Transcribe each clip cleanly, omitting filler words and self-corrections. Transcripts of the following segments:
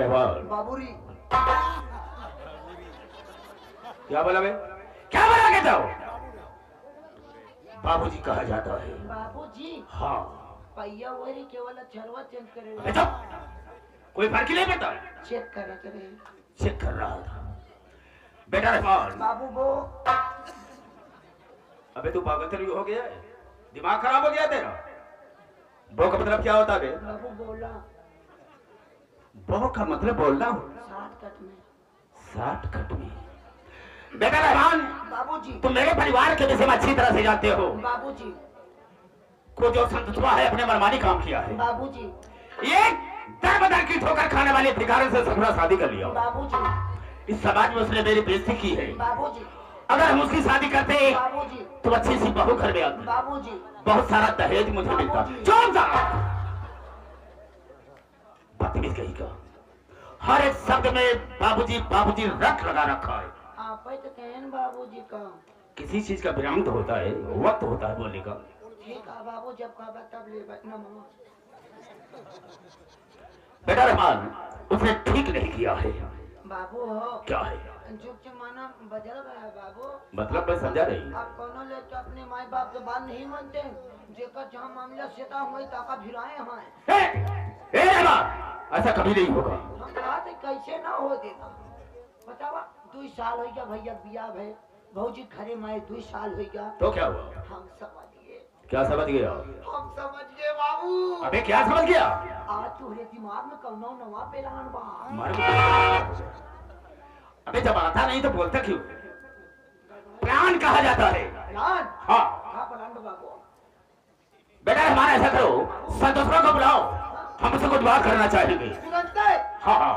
रहमान बाबूरी क्या बोला बे? क्या बोला कहता हो? बाबूजी कहा जाता है। बाबूजी हाँ पहिया वही केवल छरवा चेंज करे बेटा कोई फर्क ही नहीं पड़ता। चेक करा करे चेक कर रहा था बेटा रहमान। बाबू वो अबे तू पागल तो हो गया है? दिमाग खराब हो गया तेरा? बो का मतलब क्या होता है? बाबू बोला बो का मतलब बोलना हो शॉर्टकट में। बेटा रहमान बाबूजी तुम मेरे परिवार के विषय में अच्छी तरह से जानते हो। बाबूजी को जो संतुष्टा है अपने मनमानी काम किया है। बाबूजी ये दर की ठोकर खाने वाले भिखारी से ससुरा शादी कर लिया। बाबूजी इस समाज में उसने मेरी बेइज्जती की है। बाबूजी अगर हम उसकी शादी करते बाबूजी तो अच्छी सी बहू घर में आती। बाबूजी बहुत सारा दहेज मुझे मिलता। चुप जा बदतमीज कहीं का। हर एक शब्द में बाबूजी बाबूजी रट लगा रखा है। आप तो कहन बाबूजी का किसी चीज का विराम तो होता है वक्त होता है बोलने का। ठीक है बाबू जब कहा तब ले नमो। बेटा रहमान उसने ठीक नहीं किया है। बाबू हो क्या है? जुग जमाना बदल गया है बाबू। मतलब मैं समझा नहीं। आप कोनो ले तो अपने माई बाप के बात नहीं मानते जेकर जहाँ मामला सेता हुई ताका भिराए हमारे। ऐसा कभी नहीं होगा। हम बात कैसे ना हो देगा बतावा 2 साल हो गया भैया बिया भाई भौजी खरे माए 2 साल हो गया तो क्या हुआ? हम समझ गए। क्या समझ गया? हम समझ गए बाबू। अबे क्या समझ गया? आज तुम्हारे दिमाग में कौनो नवा पेलान बा। अबे जब आता नहीं तो बोलता क्यों? प्लान कहा जाता है। प्लान? हाँ प्लान बाबू। बेटा हमारा ऐसा करो संतोषरा को बुलाओ हम उससे कुछ बात करना चाहेंगे। तुरंत? हाँ हाँ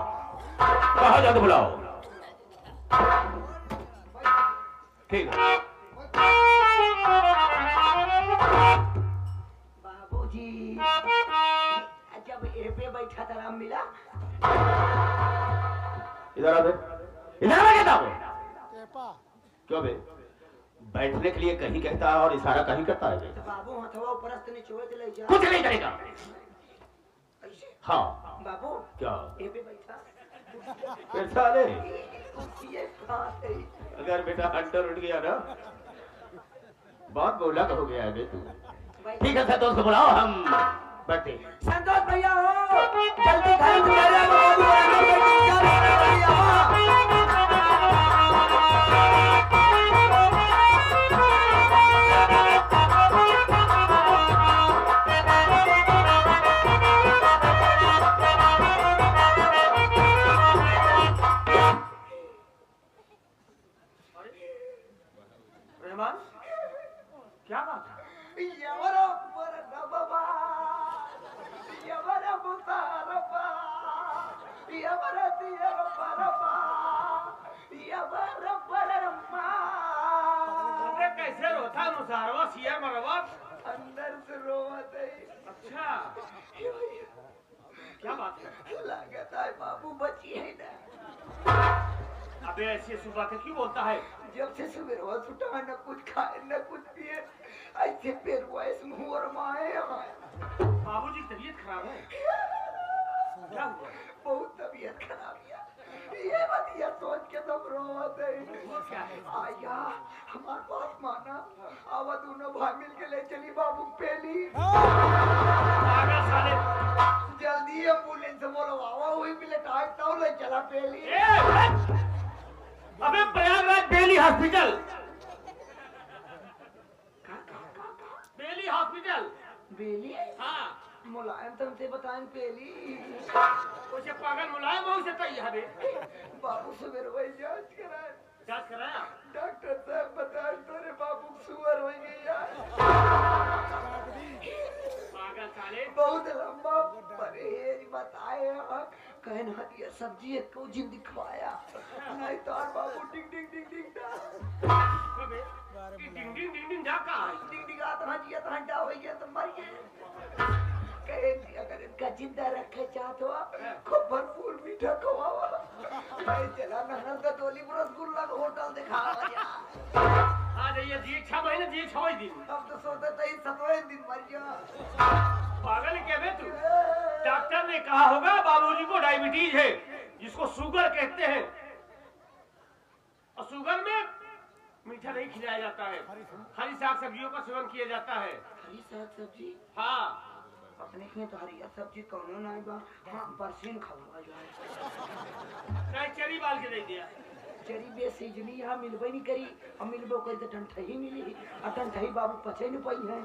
कहा जाओ तो बुलाओ। ठीक है बाबूजी जब ए पे बैठा था राम मिला। इधर आ बे। इधर आ कहता हूँ। क्यों बे? बैठने के लिए कहीं कहता है और इशारा कहीं करता है। तो बाबू हथवा ऊपर से नीचे होए ले जा। कुछ नहीं करेगा। ऐसे? हाँ बाबू क्या? ए पे बैठा। बैठा ले। ये बात है। अगर बेटा अंडर उठ गया ना बहुत बोला हो गया है बे तू। ठीक है संतोष को बुलाओ हम बैठे। संतोष भैया हो जल्दी घर में मेरे बाबू भैया रहमान क्या बात है? कैसे रोता अनुसारवा सिया मरवा अंदर से रोवत है। अच्छा क्या बात है? लागत है बाबू बची है ना। अबे ऐसी सुबह के क्यों बोलता है? जब से सवेरे उठा न कुछ खाए न कुछ पिए ऐसे पैर वैस मुंह और माए बाबूजी तबीयत खराब है। क्या हुआ? बहुत तबीयत खराब है। ये बात ये सोच के तो रोवत है। आया हमार बात माना आवा दोनों भाई मिल के ले चली बाबू पेली। पागल साले जल्दी एम्बुलेंस बुलवावा हुई मिले टाइट तो ले चला पेली। अबे प्रयागराज बेली हॉस्पिटल। बेली हॉस्पिटल। बेली? हाँ मुलायम तुमसे बताएं पेली। उसे पागल मुलायम हो उसे कही है बे। बाबू सवेरे वही जांच कराए। जांच कराया? डॉक्टर साहब बताए तेरे बाबू सुअर हो गई यार। पागल साले बहुत लंबा परहेज बताए कहन हदिया सब्जी एक को जिंदगी खवाया नहीं तो बाबू डिंग डिंग डिंग डिंग डा। अबे ये डिंग डिंग डिंग डिंग जा कहाँ है? डिंग डिंग आत हजिया तो हंडा हो गया तो मर गए। कहन अगर इनका जिंदा रखे चाहते हो खूब भरपूर मीठा खवावा। मैं चला नहर का टोली रसगुल्ला का होटल दिखावा यार। आ जाइए जी 6 महीने जी 6 दिन। अब तो सोचते थे 7वें दिन मर गया। पागल क्या बे तू? डॉक्टर ने कहा होगा बाबूजी को डायबिटीज है। जिसको शुगर कहते हैं, और शुगर में मीठा नहीं खिलाया जाता है, हरी साग सब्जियों का सेवन किया जाता है। हरी साग सब्जी? हाँ, अपने में तो हरी सब्जी कौनो नहीं बा। हाँ, बरसीन खावा जाए। नहीं चरी बाल के दे दिया। चरी बे सीजनी यहाँ मिलबे नहीं करी, और मिलबो करी तो टंठही मिली, और टंठही बाबू पचे नहीं पाई है।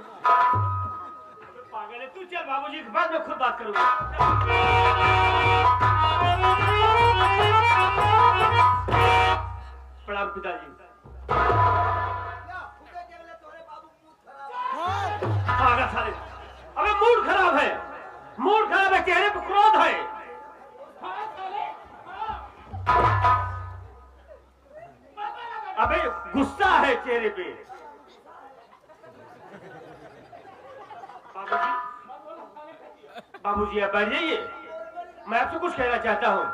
पागल है तू, चल बाबूजी के बाद में खुद बात करूंगा। प्रणाम पिताजी। पागल साले, अबे मूड खराब है, मूड खराब है, चेहरे पर क्रोध है। अबे गुस्सा है चेहरे पे। बाबूजी आप बैठ जाइए, मैं आपसे कुछ कहना चाहता हूँ।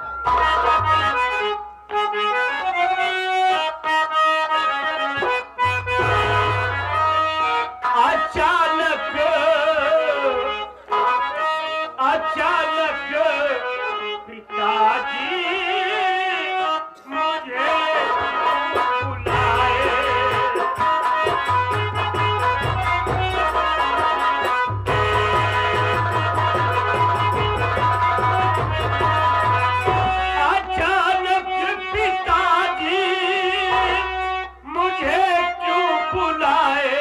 अचानक पिताजी मुझे बुलाए। अचानक पिताजी मुझे क्यों बुलाए,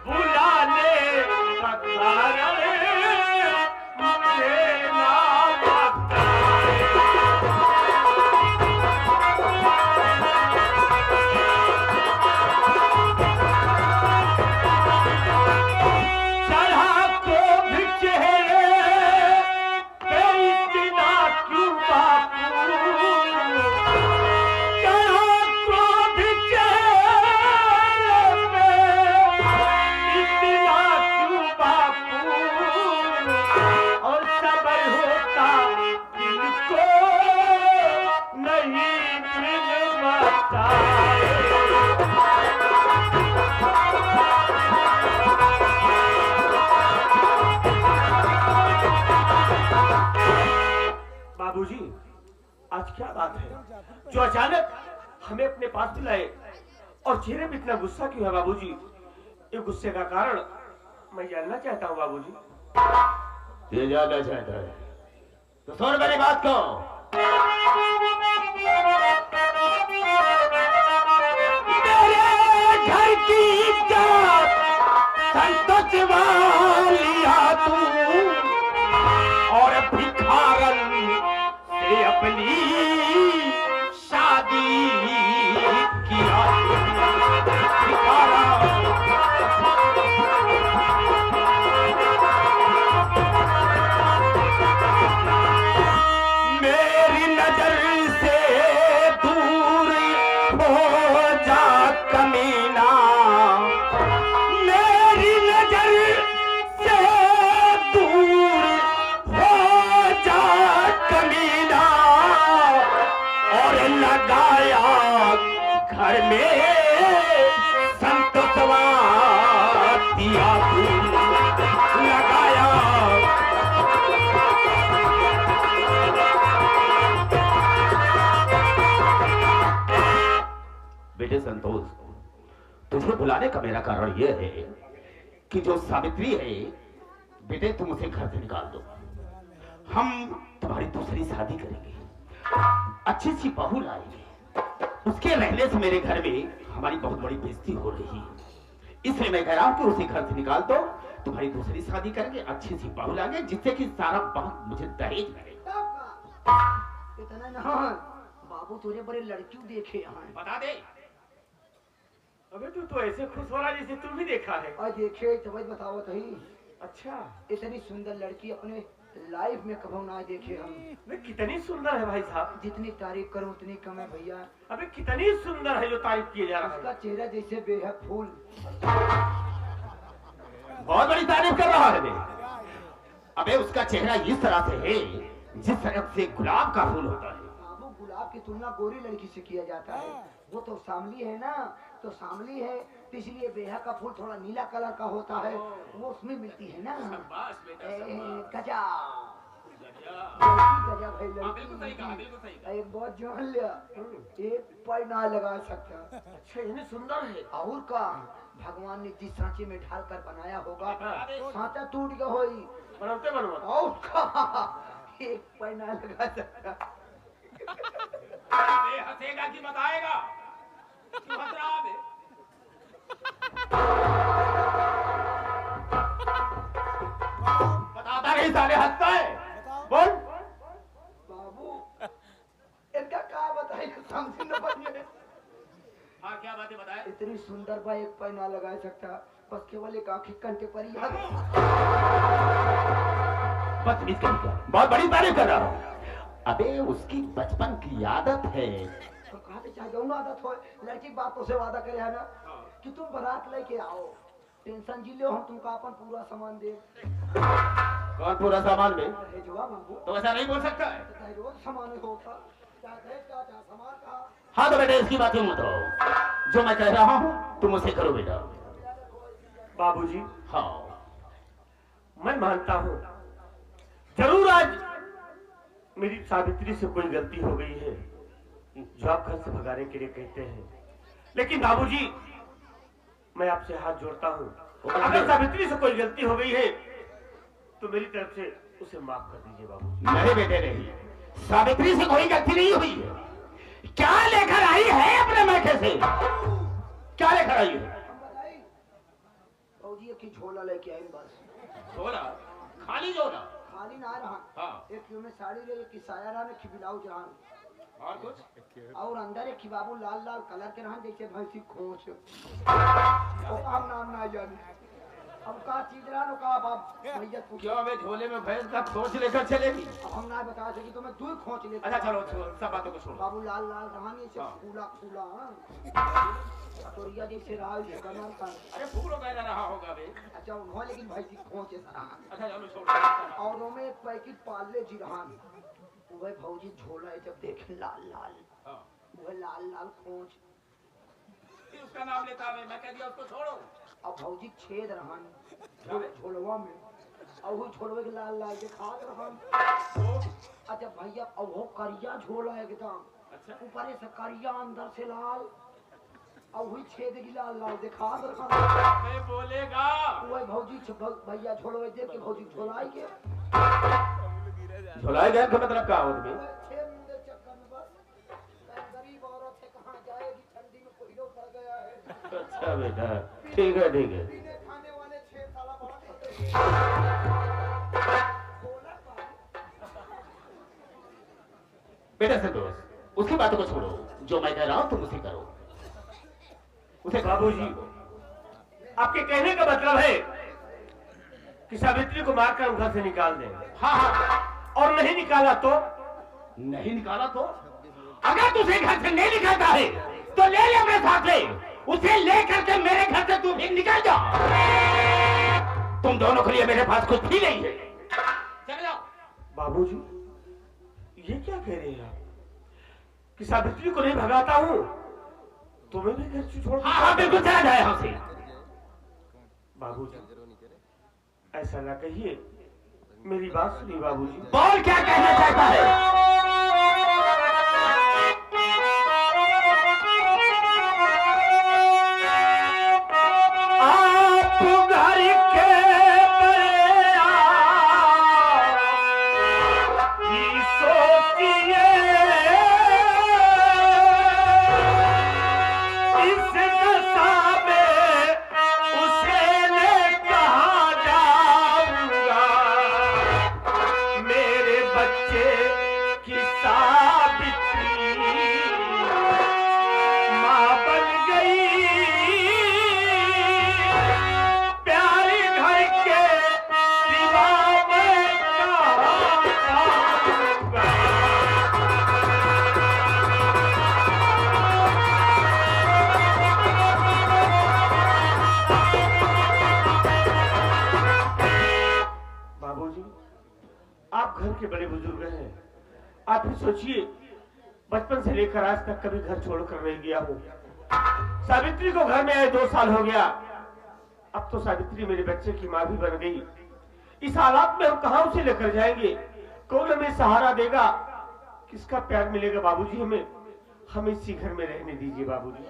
बुलाने का कारण मुझे ना बताए। चढ़ा को भी चेहरे पे इतना क्यों बापू, चढ़ा को भी चेहरे पे इतना क्यों बापू, और सबर होता दिल को नहीं मिल बताए। बाबूजी आज क्या बात है जो अचानक हमें अपने पास बुलाए, और चेहरे पे इतना गुस्सा क्यों है बाबूजी? ये गुस्से का कारण मैं जानना चाहता हूँ बाबूजी। ये जानना चाहता है तो सुन मेरी बात को। मेरे घर की इज्जत संतोष वालिया तू, और भिखारन से अपनी शादी किया। मेरी नजर से दूर हो जा कमीना, मेरी नजर से दूर हो जा कमीना, और लगाया घर में संतोषवा दिया तू, लगाया। बेटे संतोष, तुझे बुलाने का मेरा कारण यह है कि जो सावित्री है बेटे, तुम उसे घर से निकाल दो। हम तुम्हारी दूसरी शादी करेंगे, अच्छी सी बहू लाएंगे। उसके रहने से मेरे घर में हमारी बहुत बड़ी बेइज्जती हो रही है, इसलिए मैं कह रहा हूं कि उसे घर से निकाल दो। तुम्हारी दूसरी शादी करेंगे, अच्छी सी बहू लाएंगे, जिससे कि सारा बहुत मुझे दहेज मिले। इतना ना बाबू, तुझे बड़े लड़कियों देखे यहाँ। बता दे। अबे तू तो ऐसे खुश हो रहा जैसे तू भी देखा है। और देखे तो भाई बताओ तो ही। अच्छा, इतनी सुंदर लड़की अपने लाइफ में कभी ना देखे हम। वे कितनी सुंदर है भाई साहब, जितनी तारीफ करूं उतनी कम है भैया। अबे कितनी सुंदर है जो तारीफ किए जा रहा उसका है। चेहरा जैसे बेहद फूल। बहुत बड़ी तारीफ कर रहा है मैं। अबे उसका चेहरा इस तरह से है जिस तरह से गुलाब का फूल होता है। बाबू, गुलाब की तुलना गोरी लड़की से किया जाता है। वो तो सांवली है ना, तो सांवली है तो इसलिए बेहा का फूल थोड़ा नीला कलर का होता है, वो उसमें मिलती है ना। शाबाश बेटा, ए, शाबाश। गजा गजब है लड़की। बिल्कुल सही कहा, बिल्कुल सही कहा। एक बात जान लिया, एक पैर ना लगा सकता। अच्छा इतनी सुंदर है। और का भगवान ने जिस सांचे में ढाल कर बनाया होगा हाँ। सांचा टूट गया होई। बनते बनवा। और का एक पैर ना लगा सकता। अबे हंसेगा कि बताएगा? क्यों हंस रहा है? बताता नहीं साले, हंसता है। बोल। बाबू इनका क्या बताइए, समझ न पाइए। हाँ क्या बातें बताए? इतनी सुंदर बा एक पैर ना लगा सकता, बस केवल एक आंखें कंटे पर ही याद। बदतमीज कहीं क्या? बहुत बड़ी तारीफ कर रहा हूँ। अबे उसकी बचपन की आदत है। तो कहा चाहे जो आदत हो, लड़की बातों से वादा करे है ना कि तुम बारात लेके आओ, टेंशन जी लो, हम तुमको अपन पूरा सामान दे। कौन पूरा सामान में? भेजवा बाबू। तो ऐसा नहीं बोल सकता है। चाहे रोज सामान होता, चाहे दहेज का, चाहे सामान का। हाँ तो बेटा इसकी बातें मत हो, जो मैं कह रहा हूँ तुम उसे करो बेटा। बाबूजी हाँ मैं मानता हूँ जरूर आज मेरी सावित्री से कोई गलती हो गई है जो आप घर से भगाने के लिए कहते हैं, लेकिन बाबूजी मैं आपसे हाथ जोड़ता हूँ, अगर सावित्री से कोई गलती हो गई है तो मेरी तरफ से उसे माफ कर दीजिए बाबूजी। नहीं बेटे नहीं, सावित्री से कोई गलती नहीं हुई है। क्या लेकर आई है अपने मैके से? क्या लेकर आई है? फौजी की झोला लेके आई बस। झोला? खाली झोला? खाली ना रहा। हाँ। एक किलो में साड़ी ले, एक की साया रहा, एक की ब्लाउज रहा। और कुछ? और अंदर एक की बाबू लाल लाल कलर के रहा, जैसे भैंसी खोच। तो हम नाम ना जाने। अब का चीज रहा, का बाप भैया पूछ। क्यों अबे झोले में भैंस का खोच लेकर चलेगी? अब हम ना बता सकी तो मैं दूर खोच ले। अच्छा चलो छोड़, सब बातों को छोड़ो। बाबू लाल लाल रहा नहीं से हाँ। फूला फूला कटोरिया जैसे रहा कमर का। अरे फूल वगैरह रहा होगा बे। अच्छा वो लेकिन भैंसी खोच ऐसा रहा। अच्छा चलो छोड़ो। और वो में एक पैकेट पार्ले जी रहा, वह भौजी झोला है, जब देखे लाल लाल, हाँ। वह लाल लाल खोच। फिर उसका नाम लेता है, मैं कह दिया उसको छोड़ो। अब भौजी छेद रहन झोलवा में, और वो झोलवे के लाल लाल दिखात रहन। अच्छा भैया अब वो करिया झोला एकदम, अच्छा ऊपर से करिया अंदर से लाल, और वही छेद की लाल लाल दिखात रहन। मैं बोलेगा। वह भौजी भैया झोलवे देख के भौजी झोलाई के झोलाए गए का मतलब क्या हो तुम्हें? छेद मुंडे चक्कर में बस गरीब औरत है, कहाँ जाएगी, ठंडी में कोयलो पड़ गया है। अच्छा बेटा ठीक है ठीक है। पीने खाने वाले 6 साल बड़ा बेटा संतोष, उसकी बातों को छोड़ो, जो मैं कह रहा हूँ तुम उसे करो। उसे बाबूजी आपके कहने का मतलब है कि सावित्री को मारकर हम घर से निकाल दें। हाँ हाँ। और नहीं निकाला तो? नहीं निकाला तो? अगर तुझे घर से नहीं निकालता है तो ले ले अपने साथ ले, उसे ले करके मेरे घर से तू भी निकल जा। तुम दोनों के लिए मेरे पास कुछ भी नहीं है, चले जाओ। बाबूजी ये क्या कह रहे हैं आप कि सावित्री को नहीं भगाता हूँ तुम्हें भी घर से छोड़? हाँ हाँ बिल्कुल चला जाए हमसे। बाबूजी ऐसा ना कहिए, मेरी बात सुनिए बाबूजी। बोल क्या कहना चाहता है? आप घर के बड़े बुजुर्ग हैं, आप ही सोचिए बचपन से लेकर आज तक कभी घर छोड़कर नहीं गया हूँ। सावित्री को घर में आए 2 साल हो गया, अब तो सावित्री मेरे बच्चे की माँ भी बन गई। इस हालात में हम कहाँ उसे लेकर जाएंगे? कौन हमें सहारा देगा, किसका प्यार मिलेगा बाबूजी? हमें हमें इसी घर में रहने दीजिए बाबूजी।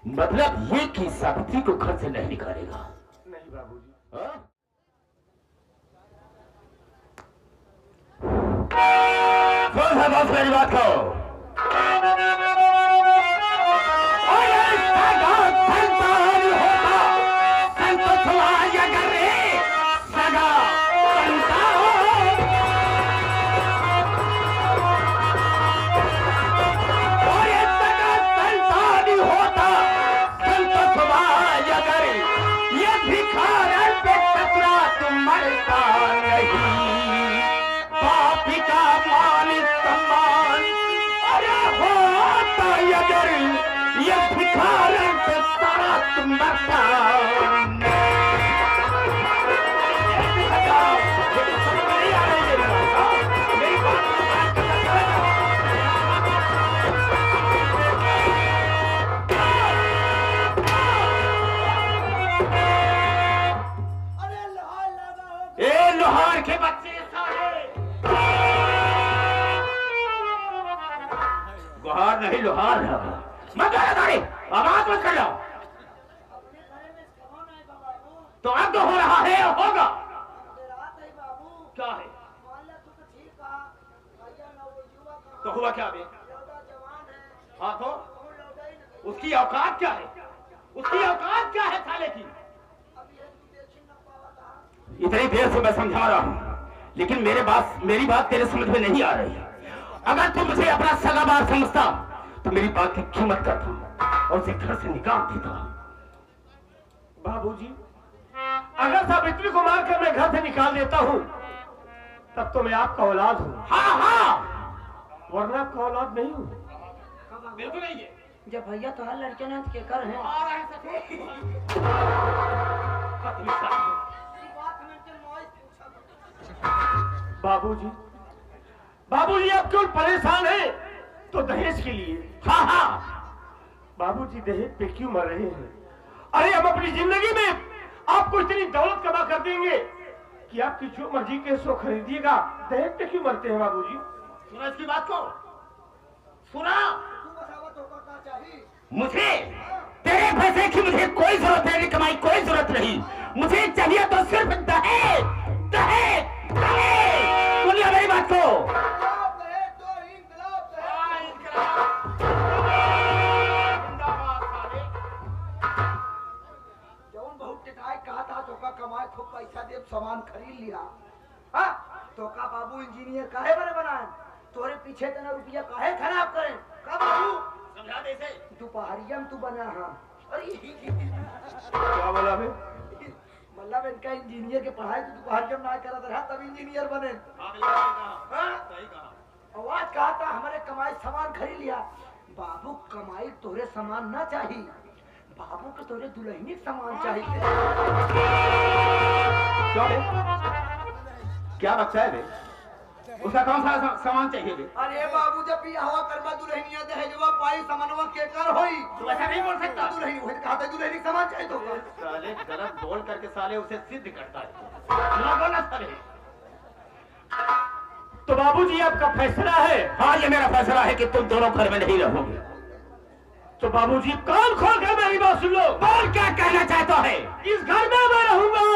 मतलब ये कि सावित्री को घर से नहीं निकालेगा? नहीं बाबूजी। बस मेरी बात को। लोहार के बच्चे गुहार नहीं लोहार है। मत आवाज मत कर लो। तो अब तो हो रहा है होगा। क्या है? तो हुआ क्या बे? हाँ तो उसकी औकात क्या है? उसकी औकात क्या है साले की? इतनी देर से मैं समझा रहा हूं, लेकिन मेरी बात तेरे समझ में नहीं आ रही। अगर तू मुझे अपना सगा बाप समझता तो मेरी बात की कीमत करता और उसे घर से निकाल देता। बाबूजी, अगर सावित्री को मारकर मैं घर से निकाल देता हूं तब तो मैं आपका औलाद हूं। हाँ हाँ, वरना आपका औलाद नहीं हूं। बिल्कुल नहीं है। जब भैया तो हर लड़के ने के कर हैं। बाबूजी, बाबूजी आप क्यों परेशान हैं? तो दहेज के लिए। हाँ हाँ बाबूजी, दहेज पे क्यों मर रहे हैं? अरे हम अपनी जिंदगी में आपको इतनी दौलत कमा कर देंगे कि आपकी जो मर्जी के सो खरीदिएगा। दहेज पे क्यों मरते हैं बाबूजी? सुना इसकी बात को, सुना। मुझे तेरे पैसे की मुझे कोई जरूरत नहीं, कमाई कोई जरूरत नहीं। मुझे चाहिए तो सिर्फ दहेज दहेज दहेज। सुनिए मेरी बात को। जौन बहुत टिकाई कहा था तो का कमाए खूब पैसा दे सामान खरीद लिया। हाँ तो का बाबू इंजीनियर काहे बने बनाए? तोरे पीछे तना रुपया काहे खराब करें? का बाबू समझा दे इसे। दोपहरिया में तू बना। हाँ अरे क्या बोला बे? मतलब इनका इंजीनियर के पढ़ाई तो दोपहरिया में ना करत रहा तब इंजीनियर बने। आवाज कहा था हमारे कमाई सामान खरीद लिया। बाबू कमाई तोरे सामान ना चाहिए, बाबू के तोरे दुल्हनी सामान चाहिए। क्या बच्चा है बे? उसका कौन सा सामान चाहिए बे? अरे बाबू जब भी हवा करवा दुल्हनिया दहेजवा पाई सामानवा के कर होई। तू ऐसा नहीं बोल सकता। दुल्हनी होई कहा था दुल्हनी सामान चाहिए तो साले गलत बोल करके साले उसे सिद्ध करता है। लोगों ना साले। तो बाबूजी आपका फैसला है? हाँ ये मेरा फैसला है कि तुम दोनों घर में नहीं रहोगे। तो बाबूजी कान खोल कर मेरी बात सुन लो। बोल क्या कहना चाहता है? इस घर में मैं रहूंगा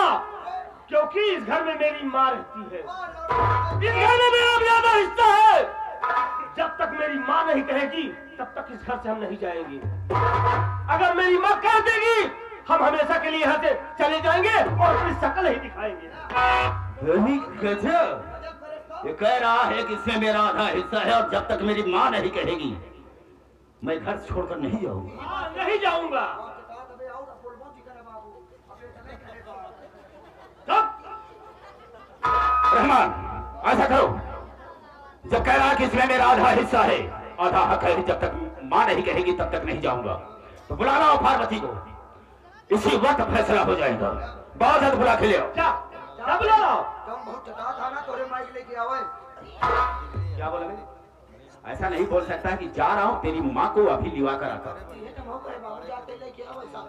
क्योंकि इस घर में मेरी माँ रहती है। इस घर में मेरा ज्यादा हिस्सा है। जब तक मेरी माँ नहीं कहेगी तब तक इस घर से हम नहीं जाएंगे। अगर मेरी माँ कह देगी हम हमेशा के लिए यहाँ से चले जाएंगे और अपनी शक्ल ही दिखाएंगे। गजब। ये कह रहा है कि इसमें मेरा आधा हिस्सा है और जब तक मेरी माँ नहीं कहेगी मैं घर छोड़कर नहीं जाऊंगा। नहीं जाऊंगा। रहमान ऐसा करो, जब कह रहा है कि इसमें मेरा आधा हिस्सा है, आधा हक है, जब तक माँ नहीं कहेगी तब तक नहीं जाऊंगा। तो बुला लाओ पार्वती को, इसी वक्त फैसला हो जाएगा। बहुत बुला के ले आओ। क्या बुला लाओ? बहुत चटा था ना तोरे माइक लेके आवे। क्या बोला? ऐसा नहीं बोल सकता कि जा रहा हूँ, तेरी माँ को अभी लिवा कर आता हूँ। ये तो मौका है बाबू, जाते लेके आओ ऐसा।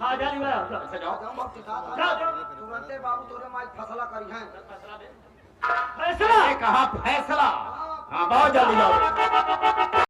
हाँ जा लिवा। अच्छा जाओ। जाओ बाबू, सिखा जाओ। तुरंते बाबू तोरे माई फसला करी हैं। फैसला कहा फैसला? हाँ बहुत जल्दी जाओ।